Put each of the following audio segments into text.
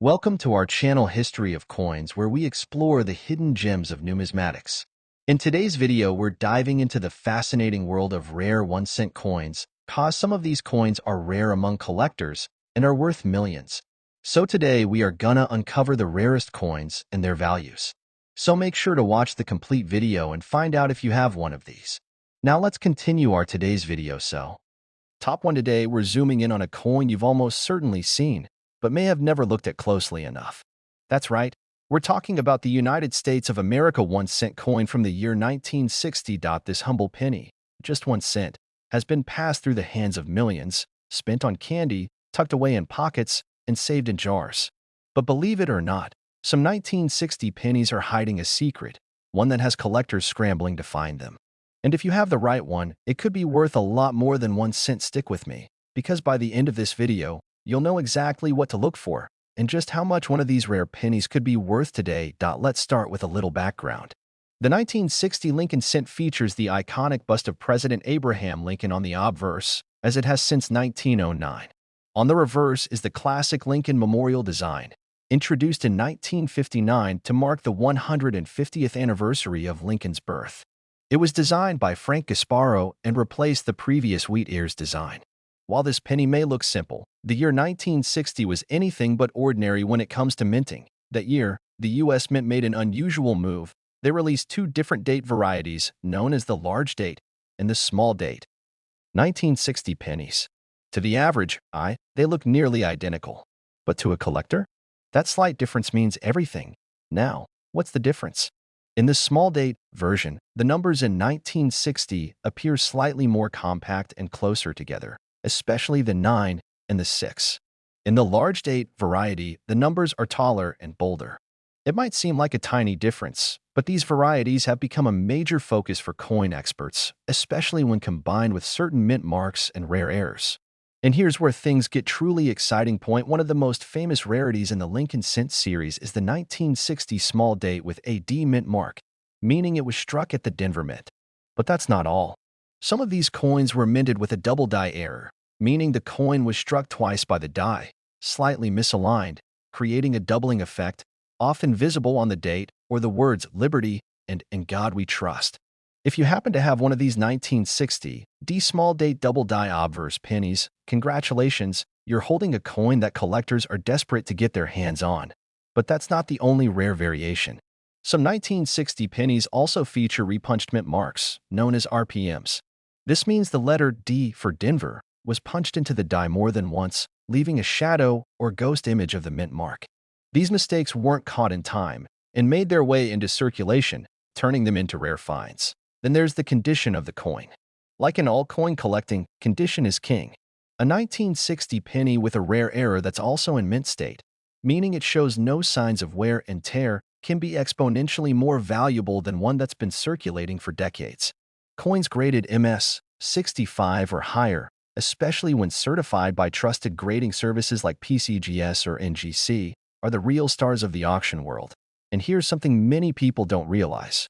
Welcome to our channel History of Coins, where we explore the hidden gems of numismatics. In today's video, we're diving into the fascinating world of rare 1-cent coins, because some of these coins are rare among collectors and are worth millions. So today, we are gonna uncover the rarest coins and their values. So make sure to watch the complete video and find out if you have one of these. Now let's continue our today's video. Top 1 today, we're zooming in on a coin you've almost certainly seen, but may have never looked at closely enough. That's right, we're talking about the United States of America 1-cent coin from the year 1960. This humble penny, just 1 cent, has been passed through the hands of millions, spent on candy, tucked away in pockets, and saved in jars. But believe it or not, some 1960 pennies are hiding a secret, one that has collectors scrambling to find them. And if you have the right one, it could be worth a lot more than 1 cent. Stick with me, because by the end of this video, you'll know exactly what to look for and just how much one of these rare pennies could be worth today. Let's start with a little background. The 1960 Lincoln cent features the iconic bust of President Abraham Lincoln on the obverse, as it has since 1909. On the reverse is the classic Lincoln Memorial design, introduced in 1959 to mark the 150th anniversary of Lincoln's birth. It was designed by Frank Gasparo and replaced the previous wheat ears design. While this penny may look simple, the year 1960 was anything but ordinary when it comes to minting. That year, the U.S. Mint made an unusual move. They released 2 different date varieties, known as the large date and the small date. 1960 pennies. To the average eye, they look nearly identical. But to a collector, that slight difference means everything. Now, what's the difference? In the small date version, the numbers in 1960 appear slightly more compact and closer together, especially the 9 and the 6. In the large date variety, the numbers are taller and bolder. It might seem like a tiny difference, but these varieties have become a major focus for coin experts, especially when combined with certain mint marks and rare errors. And here's where things get truly exciting. One of the most famous rarities in the Lincoln Cent series is the 1960 small date with a D mint mark, meaning it was struck at the Denver Mint. But that's not all. Some of these coins were minted with a double die error, meaning the coin was struck twice by the die, slightly misaligned, creating a doubling effect, often visible on the date or the words Liberty and In God We Trust. If you happen to have one of these 1960 D small date double die obverse pennies, congratulations, you're holding a coin that collectors are desperate to get their hands on. But that's not the only rare variation. Some 1960 pennies also feature repunched mint marks, known as RPMs. This means the letter D for Denver was punched into the die more than once, leaving a shadow or ghost image of the mint mark. These mistakes weren't caught in time and made their way into circulation, turning them into rare finds. Then there's the condition of the coin. Like in all coin collecting, condition is king. A 1960 penny with a rare error that's also in mint state, meaning it shows no signs of wear and tear, can be exponentially more valuable than one that's been circulating for decades. Coins graded MS 65 or higher, especially when certified by trusted grading services like PCGS or NGC, are the real stars of the auction world. And here's something many people don't realize.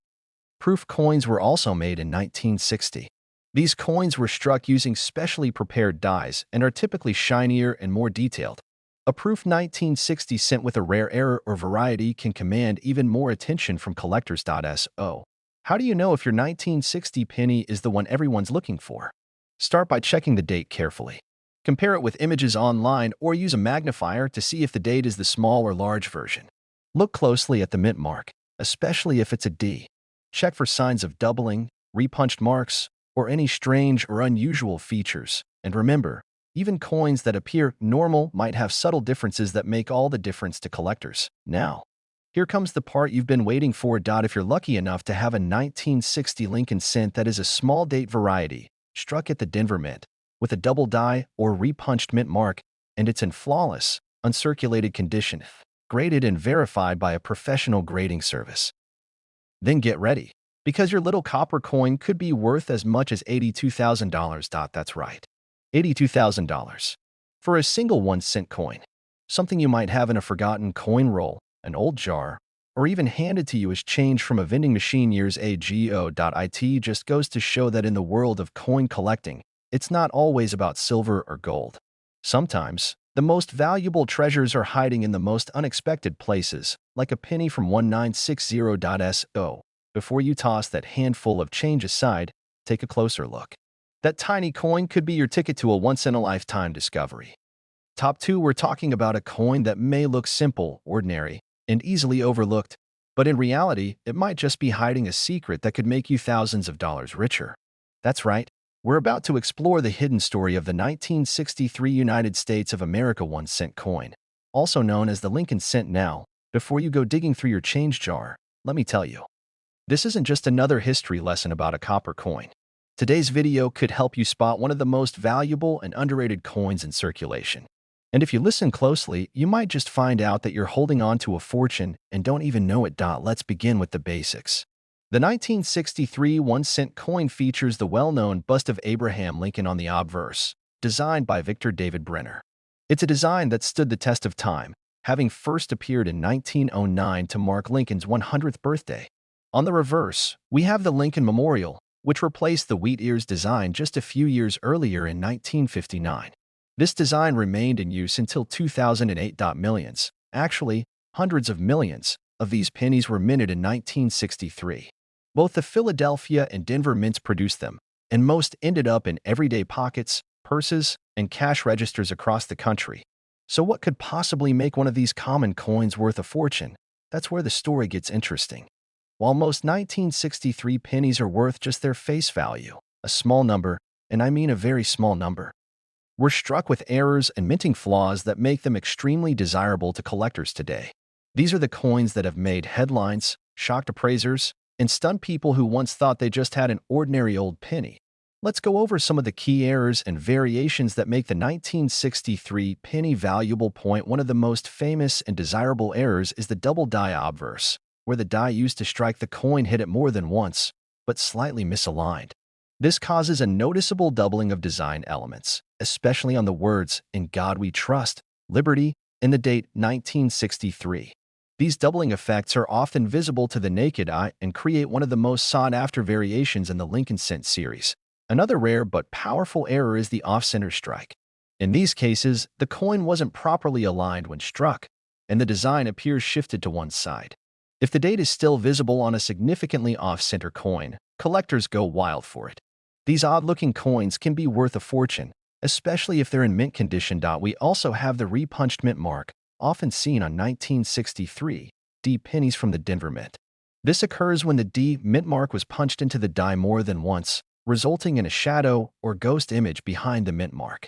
Proof coins were also made in 1960. These coins were struck using specially prepared dies and are typically shinier and more detailed. A proof 1960 cent with a rare error or variety can command even more attention from collectors. So, how do you know if your 1960 penny is the one everyone's looking for? Start by checking the date carefully. Compare it with images online or use a magnifier to see if the date is the small or large version. Look closely at the mint mark, especially if it's a D. Check for signs of doubling, repunched marks, or any strange or unusual features. And remember, even coins that appear normal might have subtle differences that make all the difference to collectors. Now, here comes the part you've been waiting for. If you're lucky enough to have a 1960 Lincoln Cent that is a small date variety, struck at the Denver Mint, with a double die or repunched mint mark, and it's in flawless, uncirculated condition, graded and verified by a professional grading service, then get ready, because your little copper coin could be worth as much as $82,000. That's right, $82,000. For a single 1-cent coin, something you might have in a forgotten coin roll, an old jar, or even handed to you as change from a vending machine years ago. It just goes to show that in the world of coin collecting, it's not always about silver or gold. Sometimes, The most valuable treasures are hiding in the most unexpected places, like a penny from 1960.so. Before you toss that handful of change aside, take a closer look. That tiny coin could be your ticket to a once-in-a-lifetime discovery. Top 2, we're talking about a coin that may look simple, ordinary, and easily overlooked, but in reality, it might just be hiding a secret that could make you thousands of dollars richer. That's right. We're about to explore the hidden story of the 1963 United States of America 1-cent coin, also known as the Lincoln cent now. Before you go digging through your change jar, let me tell you, this isn't just another history lesson about a copper coin. Today's video could help you spot one of the most valuable and underrated coins in circulation. And if you listen closely, you might just find out that you're holding on to a fortune and don't even know it. Let's begin with the basics. The 1963 1-cent coin features the well-known bust of Abraham Lincoln on the obverse, designed by Victor David Brenner. It's a design that stood the test of time, having first appeared in 1909 to mark Lincoln's 100th birthday. On the reverse, we have the Lincoln Memorial, which replaced the wheat ears design just a few years earlier in 1959. This design remained in use until 2008. Millions, actually hundreds of millions, of these pennies were minted in 1963. Both the Philadelphia and Denver mints produced them, and most ended up in everyday pockets, purses, and cash registers across the country. So what could possibly make one of these common coins worth a fortune? That's where the story gets interesting. While most 1963 pennies are worth just their face value, a small number, and I mean a very small number, we're struck with errors and minting flaws that make them extremely desirable to collectors today. These are the coins that have made headlines, shocked appraisers, and stunned people who once thought they just had an ordinary old penny. Let's go over some of the key errors and variations that make the 1963 penny valuable. One of the most famous and desirable errors is the double die obverse, where the die used to strike the coin hit it more than once, but slightly misaligned. This causes a noticeable doubling of design elements, especially on the words "In God We Trust," "Liberty," and the date 1963. These doubling effects are often visible to the naked eye and create one of the most sought-after variations in the Lincoln cent series. Another rare but powerful error is the off-center strike. In these cases, the coin wasn't properly aligned when struck, and the design appears shifted to one side. If the date is still visible on a significantly off-center coin, collectors go wild for it. These odd-looking coins can be worth a fortune, especially if they're in mint condition. We also have the repunched mint mark, often seen on 1963 D pennies from the Denver Mint. This occurs when the D mint mark was punched into the die more than once, resulting in a shadow or ghost image behind the mint mark.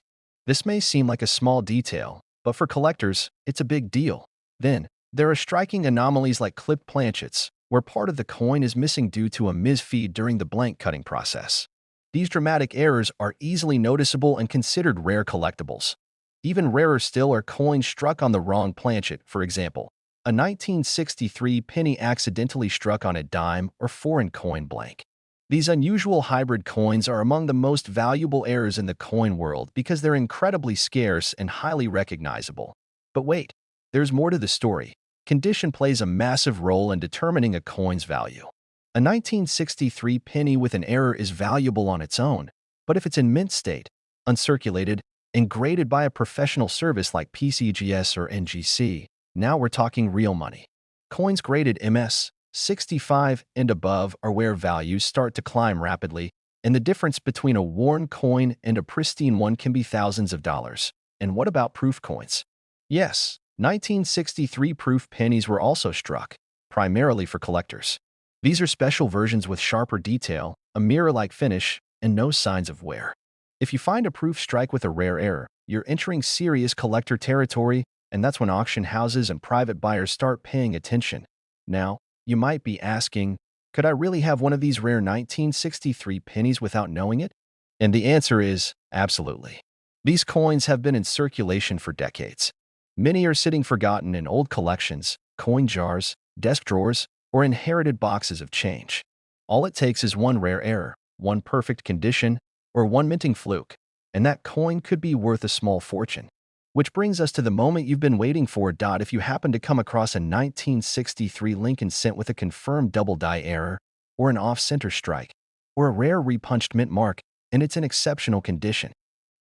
This may seem like a small detail, but for collectors, it's a big deal. Then, there are striking anomalies like clipped planchets, where part of the coin is missing due to a misfeed during the blank cutting process. These dramatic errors are easily noticeable and considered rare collectibles. Even rarer still are coins struck on the wrong planchet. For example, a 1963 penny accidentally struck on a dime or foreign coin blank. These unusual hybrid coins are among the most valuable errors in the coin world because they're incredibly scarce and highly recognizable. But wait, there's more to the story. Condition plays a massive role in determining a coin's value. A 1963 penny with an error is valuable on its own, but if it's in mint state, uncirculated, and graded by a professional service like PCGS or NGC, now we're talking real money. Coins graded MS 65 and above are where values start to climb rapidly, and the difference between a worn coin and a pristine one can be thousands of dollars. And what about proof coins? Yes, 1963 proof pennies were also struck, primarily for collectors. These are special versions with sharper detail, a mirror-like finish, and no signs of wear. If you find a proof strike with a rare error, you're entering serious collector territory, and that's when auction houses and private buyers start paying attention. Now, you might be asking, could I really have one of these rare 1963 pennies without knowing it? And the answer is absolutely. These coins have been in circulation for decades. Many are sitting forgotten in old collections, coin jars, desk drawers, or inherited boxes of change. All it takes is one rare error, one perfect condition, or one minting fluke, and that coin could be worth a small fortune. Which brings us to the moment you've been waiting for. If you happen to come across a 1963 Lincoln cent with a confirmed double die error, or an off-center strike, or a rare repunched mint mark, and it's in exceptional condition,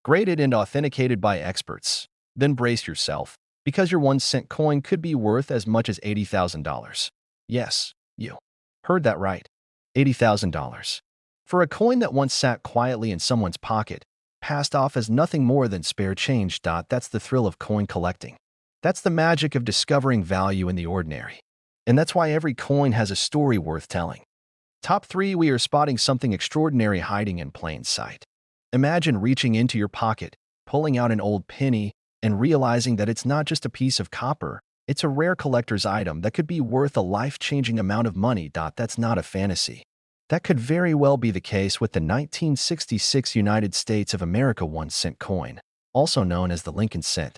graded and authenticated by experts, Then brace yourself, because your 1 cent coin could be worth as much as $80,000. Yes, you heard that right. $80,000. For a coin that once sat quietly in someone's pocket, passed off as nothing more than spare change. That's the thrill of coin collecting. That's the magic of discovering value in the ordinary. And that's why every coin has a story worth telling. Top 3. We are spotting something extraordinary hiding in plain sight. Imagine reaching into your pocket, pulling out an old penny, and realizing that it's not just a piece of copper, it's a rare collector's item that could be worth a life-changing amount of money. That's not a fantasy. That could very well be the case with the 1966 United States of America 1 cent coin, also known as the Lincoln cent.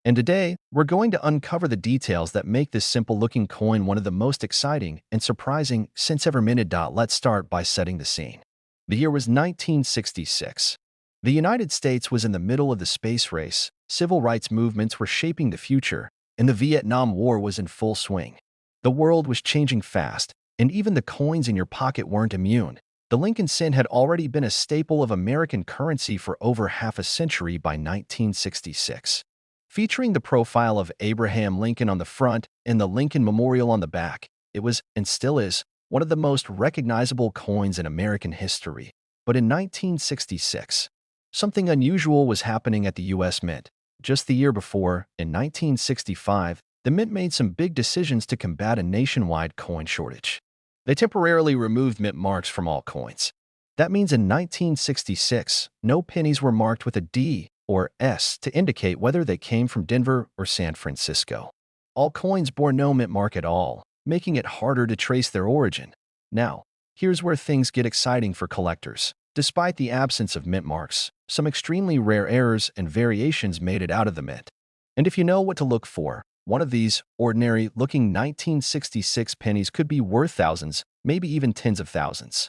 And today, we're going to uncover the details that make this simple-looking coin one of the most exciting and surprising cents ever minted. Let's start by setting the scene. The year was 1966. The United States was in the middle of the space race, civil rights movements were shaping the future, and the Vietnam War was in full swing. The world was changing fast, and even the coins in your pocket weren't immune. The Lincoln cent had already been a staple of American currency for over half a century by 1966. Featuring the profile of Abraham Lincoln on the front and the Lincoln Memorial on the back, it was, and still is, one of the most recognizable coins in American history. But in 1966, something unusual was happening at the U.S. Mint. Just the year before, in 1965, the Mint made some big decisions to combat a nationwide coin shortage. They temporarily removed mint marks from all coins. That means in 1966, no pennies were marked with a D or S to indicate whether they came from Denver or San Francisco. All coins bore no mint mark at all, making it harder to trace their origin. Now, here's where things get exciting for collectors. Despite the absence of mint marks, some extremely rare errors and variations made it out of the mint. And if you know what to look for, one of these ordinary-looking 1966 pennies could be worth thousands, maybe even tens of thousands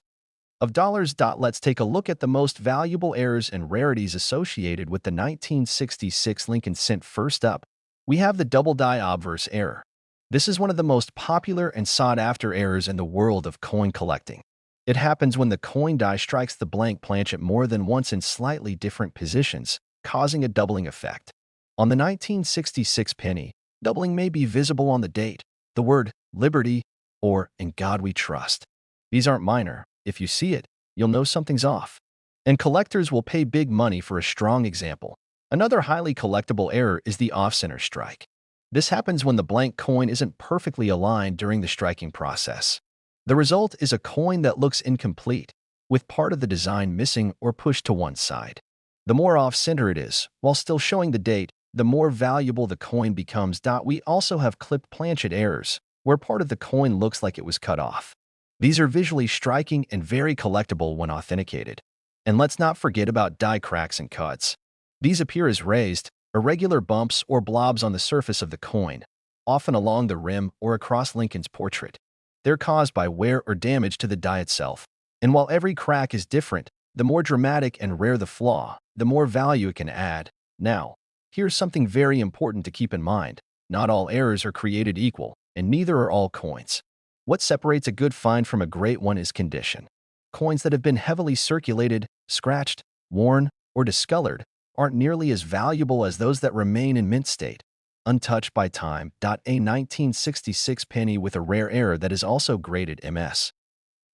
of dollars. Let's take a look at the most valuable errors and rarities associated with the 1966 Lincoln cent. First up, we have the double die obverse error. This is one of the most popular and sought-after errors in the world of coin collecting. It happens when the coin die strikes the blank planchet more than once in slightly different positions, causing a doubling effect. On the 1966 penny, doubling may be visible on the date, the word liberty, or in God we trust. These aren't minor. If you see it, you'll know something's off. And collectors will pay big money for a strong example. Another highly collectible error is the off-center strike. This happens when the blank coin isn't perfectly aligned during the striking process. The result is a coin that looks incomplete, with part of the design missing or pushed to one side. The more off-center it is, while still showing the date, the more valuable the coin becomes. We also have clipped planchet errors, where part of the coin looks like it was cut off. These are visually striking and very collectible when authenticated. And let's not forget about die cracks and cuts. These appear as raised, irregular bumps or blobs on the surface of the coin, often along the rim or across Lincoln's portrait. They're caused by wear or damage to the die itself. And while every crack is different, the more dramatic and rare the flaw, the more value it can add. Now, here's something very important to keep in mind. Not all errors are created equal, and neither are all coins. What separates a good find from a great one is condition. Coins that have been heavily circulated, scratched, worn, or discolored aren't nearly as valuable as those that remain in mint state, untouched by time. A 1966 penny with a rare error that is also graded MS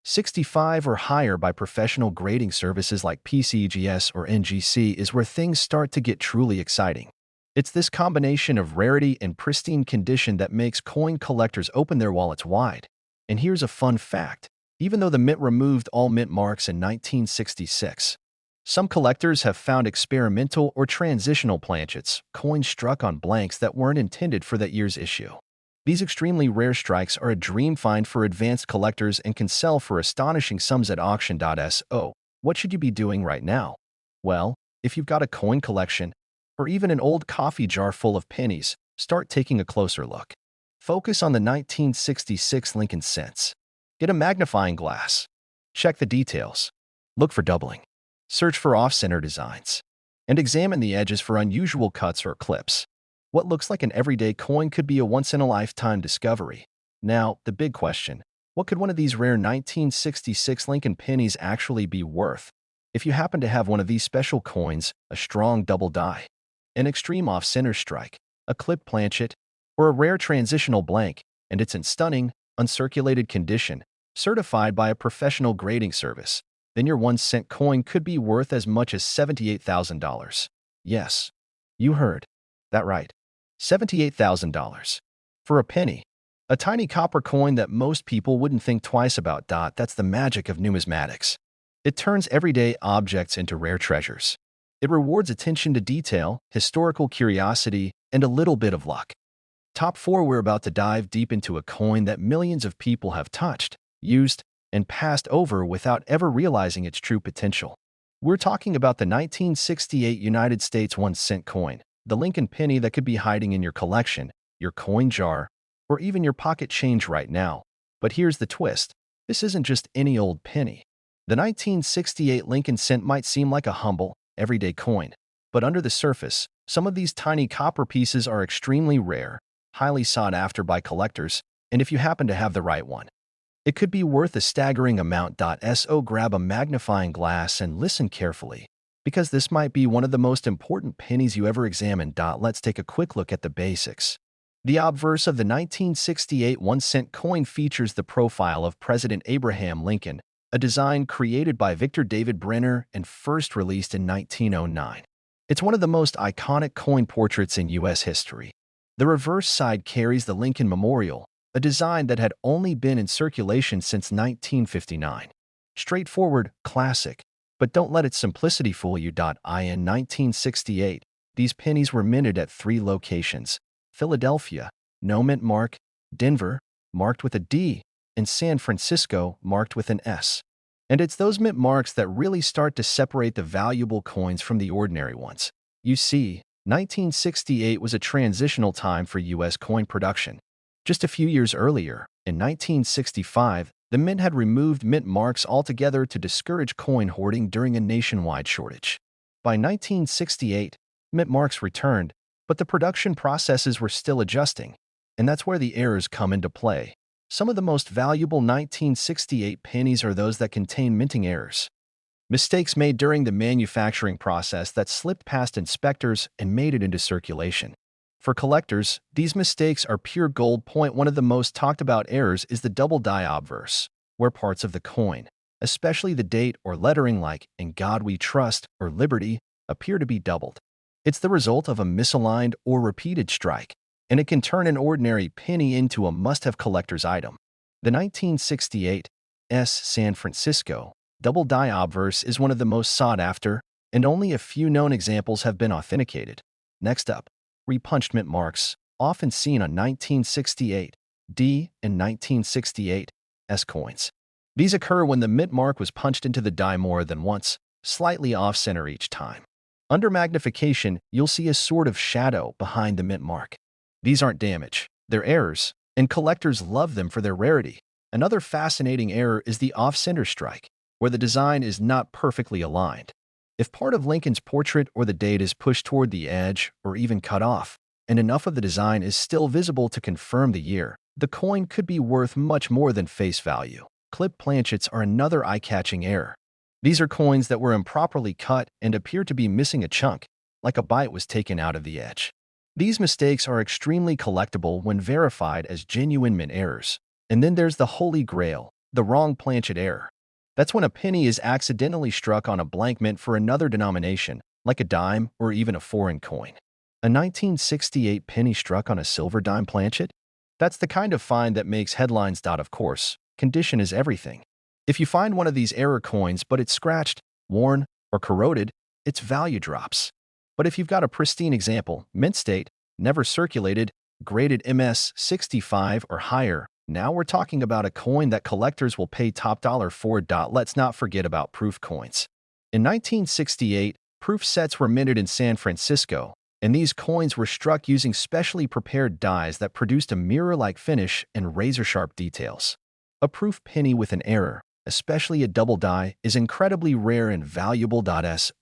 65 or higher by professional grading services like PCGS or NGC is where things start to get truly exciting. It's this combination of rarity and pristine condition that makes coin collectors open their wallets wide. And here's a fun fact. Even though the mint removed all mint marks in 1966, some collectors have found experimental or transitional planchets, coins struck on blanks that weren't intended for that year's issue. These extremely rare strikes are a dream find for advanced collectors and can sell for astonishing sums at auction. So, what should you be doing right now? Well, if you've got a coin collection, or even an old coffee jar full of pennies, start taking a closer look. Focus on the 1966 Lincoln cents. Get a magnifying glass. Check the details. Look for doubling. Search for off-center designs. And examine the edges for unusual cuts or clips. What looks like an everyday coin could be a once-in-a-lifetime discovery. Now, the big question, what could one of these rare 1966 Lincoln pennies actually be worth? If you happen to have one of these special coins, a strong double die, an extreme off-center strike, a clipped planchet, or a rare transitional blank, and it's in stunning, uncirculated condition, certified by a professional grading service, then your 1 cent coin could be worth as much as $78,000. Yes, you heard that right. $78,000. For a penny. A tiny copper coin that most people wouldn't think twice about. That's the magic of numismatics. It turns everyday objects into rare treasures. It rewards attention to detail, historical curiosity, and a little bit of luck. Top 4. We're about to dive deep into a coin that millions of people have touched, used, and passed over without ever realizing its true potential. We're talking about the 1968 United States 1 cent coin, the Lincoln penny that could be hiding in your collection, your coin jar, or even your pocket change right now. But here's the twist. This isn't just any old penny. The 1968 Lincoln cent might seem like a humble, everyday coin, but under the surface, some of these tiny copper pieces are extremely rare, highly sought after by collectors, and if you happen to have the right one, it could be worth a staggering amount. So grab a magnifying glass and listen carefully, because this might be one of the most important pennies you ever examine. Let's take a quick look at the basics. The obverse of the 1968 1 cent coin features the profile of President Abraham Lincoln, a design created by Victor David Brenner and first released in 1909. It's one of the most iconic coin portraits in U.S. history. The reverse side carries the Lincoln Memorial, a design that had only been in circulation since 1959. Straightforward, classic, but don't let its simplicity fool you. In 1968, these pennies were minted at 3 locations: Philadelphia, no mint mark; Denver, marked with a D; and San Francisco, marked with an S. And it's those mint marks that really start to separate the valuable coins from the ordinary ones. You see, 1968 was a transitional time for U.S. coin production. Just a few years earlier, in 1965, the mint had removed mint marks altogether to discourage coin hoarding during a nationwide shortage. By 1968, mint marks returned, but the production processes were still adjusting, and that's where the errors come into play. Some of the most valuable 1968 pennies are those that contain minting errors. Mistakes made during the manufacturing process that slipped past inspectors and made it into circulation. For collectors, these mistakes are pure gold. One of the most talked about errors is the double die obverse, where parts of the coin, especially the date or lettering like "In God We Trust" or "Liberty," appear to be doubled. It's the result of a misaligned or repeated strike, and it can turn an ordinary penny into a must-have collector's item. The 1968 San Francisco double die obverse is one of the most sought after, and only a few known examples have been authenticated. Next up, repunched mint marks, often seen on 1968 D and 1968 S coins. These occur when the mint mark was punched into the die more than once, slightly off-center each time. Under magnification, you'll see a sort of shadow behind the mint mark. These aren't damage, they're errors, and collectors love them for their rarity. Another fascinating error is the off-center strike, where the design is not perfectly aligned. If part of Lincoln's portrait or the date is pushed toward the edge or even cut off, and enough of the design is still visible to confirm the year, the coin could be worth much more than face value. Clipped planchets are another eye-catching error. These are coins that were improperly cut and appear to be missing a chunk, like a bite was taken out of the edge. These mistakes are extremely collectible when verified as genuine mint errors. And then there's the holy grail, the wrong planchet error. That's when a penny is accidentally struck on a blank mint for another denomination, like a dime or even a foreign coin. A 1968 penny struck on a silver dime planchet? That's the kind of find that makes headlines. Of course, condition is everything. If you find one of these error coins but it's scratched, worn, or corroded, its value drops. But if you've got a pristine example, mint state, never circulated, graded MS 65 or higher, now we're talking about a coin that collectors will pay top dollar for. Let's not forget about proof coins. In 1968, proof sets were minted in San Francisco, and these coins were struck using specially prepared dies that produced a mirror-like finish and razor-sharp details. A proof penny with an error, especially a double die, is incredibly rare and valuable.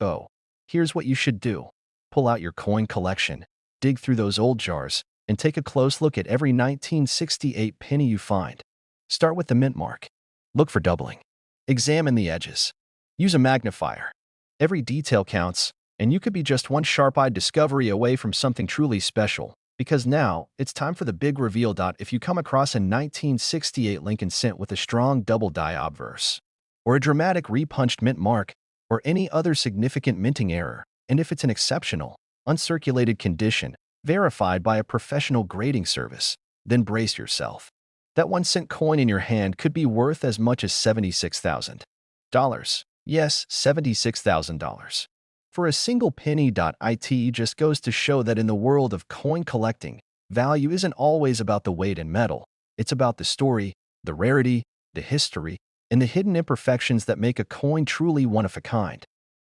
So, here's what you should do. Pull out your coin collection, dig through those old jars, and take a close look at every 1968 penny you find. Start with the mint mark. Look for doubling. Examine the edges. Use a magnifier. Every detail counts, And you could be just one sharp-eyed discovery away from something truly special. Because now, it's time for the big reveal. If you come across a 1968 Lincoln cent with a strong double die obverse, or a dramatic repunched mint mark, or any other significant minting error, and if it's an exceptional, uncirculated condition, verified by a professional grading service, then brace yourself. That 1 cent coin in your hand could be worth as much as $76,000. Yes, $76,000. For a single penny. It just goes to show that in the world of coin collecting, value isn't always about the weight and metal. It's about the story, the rarity, the history, and the hidden imperfections that make a coin truly one of a kind.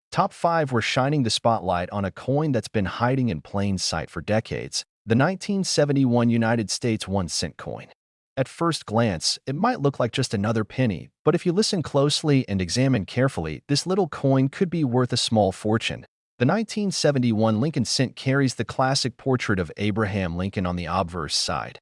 Top 5, we're shining the spotlight on a coin that's been hiding in plain sight for decades, the 1971 United States 1 cent coin. At first glance, it might look like just another penny, but if you listen closely and examine carefully, this little coin could be worth a small fortune. The 1971 Lincoln cent carries the classic portrait of Abraham Lincoln on the obverse side.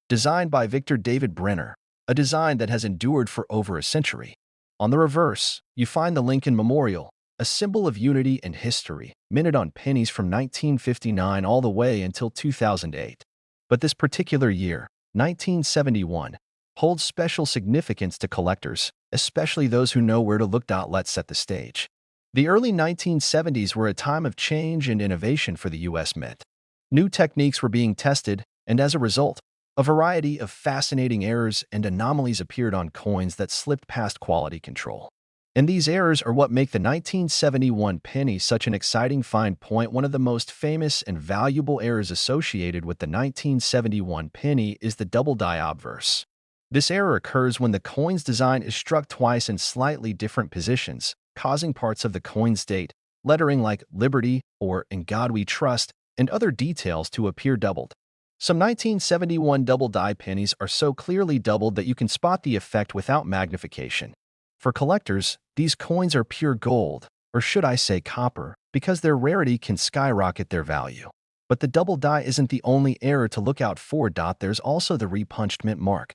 Designed by Victor David Brenner, a design that has endured for over a century. On the reverse, you find the Lincoln Memorial, a symbol of unity and history, minted on pennies from 1959 all the way until 2008. But this particular year, 1971, holds special significance to collectors, especially those who know where to look. Let's set the stage. The early 1970s were a time of change and innovation for the U.S. Mint. New techniques were being tested, and as a result, a variety of fascinating errors and anomalies appeared on coins that slipped past quality control. And these errors are what make the 1971 penny such an exciting find. One of the most famous and valuable errors associated with the 1971 penny is the double die obverse. This error occurs when the coin's design is struck twice in slightly different positions, causing parts of the coin's date, lettering like Liberty or In God We Trust, and other details to appear doubled. Some 1971 double die pennies are so clearly doubled that you can spot the effect without magnification. For collectors, these coins are pure gold, or should I say copper, because their rarity can skyrocket their value. But the double die isn't the only error to look out for. There's also the repunched mint mark,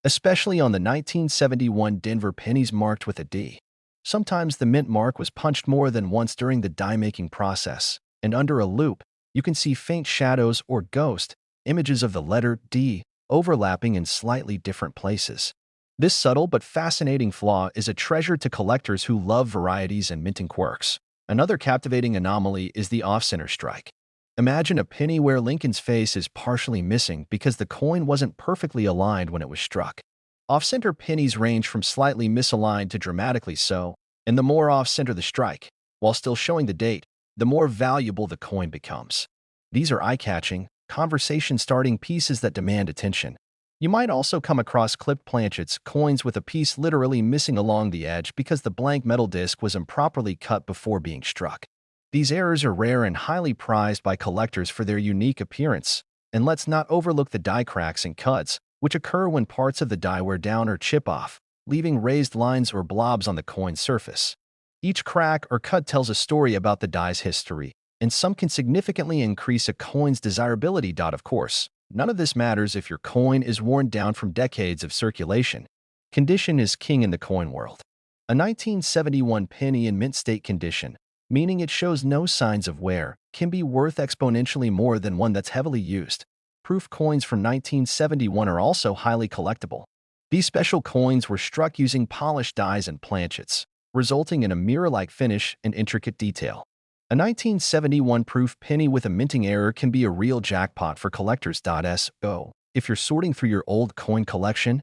especially on the 1971 Denver pennies marked with a D. Sometimes the mint mark was punched more than once during the die-making process, and under a loupe, you can see faint shadows or ghost images of the letter D overlapping in slightly different places. This subtle but fascinating flaw is a treasure to collectors who love varieties and minting quirks. Another captivating anomaly is the off-center strike. Imagine a penny where Lincoln's face is partially missing because the coin wasn't perfectly aligned when it was struck. Off-center pennies range from slightly misaligned to dramatically so, and the more off-center the strike, while still showing the date, the more valuable the coin becomes. These are eye-catching, conversation-starting pieces that demand attention. You might also come across clipped planchets, coins with a piece literally missing along the edge because the blank metal disc was improperly cut before being struck. These errors are rare and highly prized by collectors for their unique appearance. And let's not overlook the die cracks and cuts, which occur when parts of the die wear down or chip off, leaving raised lines or blobs on the coin's surface. Each crack or cut tells a story about the die's history, and some can significantly increase a coin's desirability. Of course, none of this matters if your coin is worn down from decades of circulation. Condition is king in the coin world. A 1971 penny in mint state condition, meaning it shows no signs of wear, can be worth exponentially more than one that's heavily used. Proof coins from 1971 are also highly collectible. These special coins were struck using polished dies and planchets, resulting in a mirror-like finish and intricate detail. A 1971 proof penny with a minting error can be a real jackpot for collectors. So, if you're sorting through your old coin collection,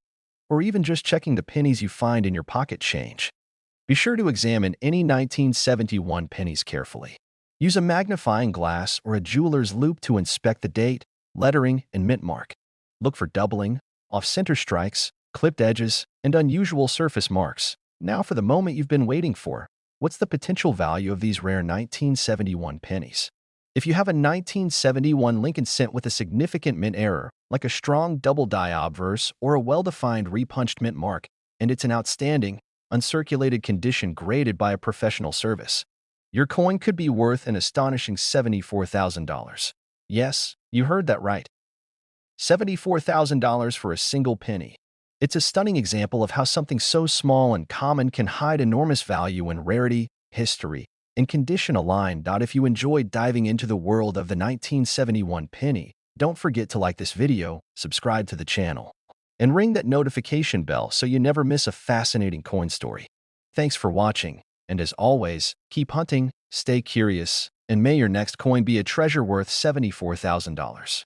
or even just checking the pennies you find in your pocket change, be sure to examine any 1971 pennies carefully. Use a magnifying glass or a jeweler's loupe to inspect the date, lettering, and mint mark. Look for doubling, off-center strikes, clipped edges, and unusual surface marks. Now for the moment you've been waiting for. What's the potential value of these rare 1971 pennies? If you have a 1971 Lincoln cent with a significant mint error, like a strong double die obverse or a well-defined repunched mint mark, and it's an outstanding, uncirculated condition graded by a professional service, your coin could be worth an astonishing $74,000. Yes, you heard that right. $74,000 for a single penny. It's a stunning example of how something so small and common can hide enormous value in rarity, history, and condition aligned. If you enjoyed diving into the world of the 1971 penny, don't forget to like this video, subscribe to the channel, and ring that notification bell so you never miss a fascinating coin story. Thanks for watching, and as always, keep hunting, stay curious, and may your next coin be a treasure worth $74,000.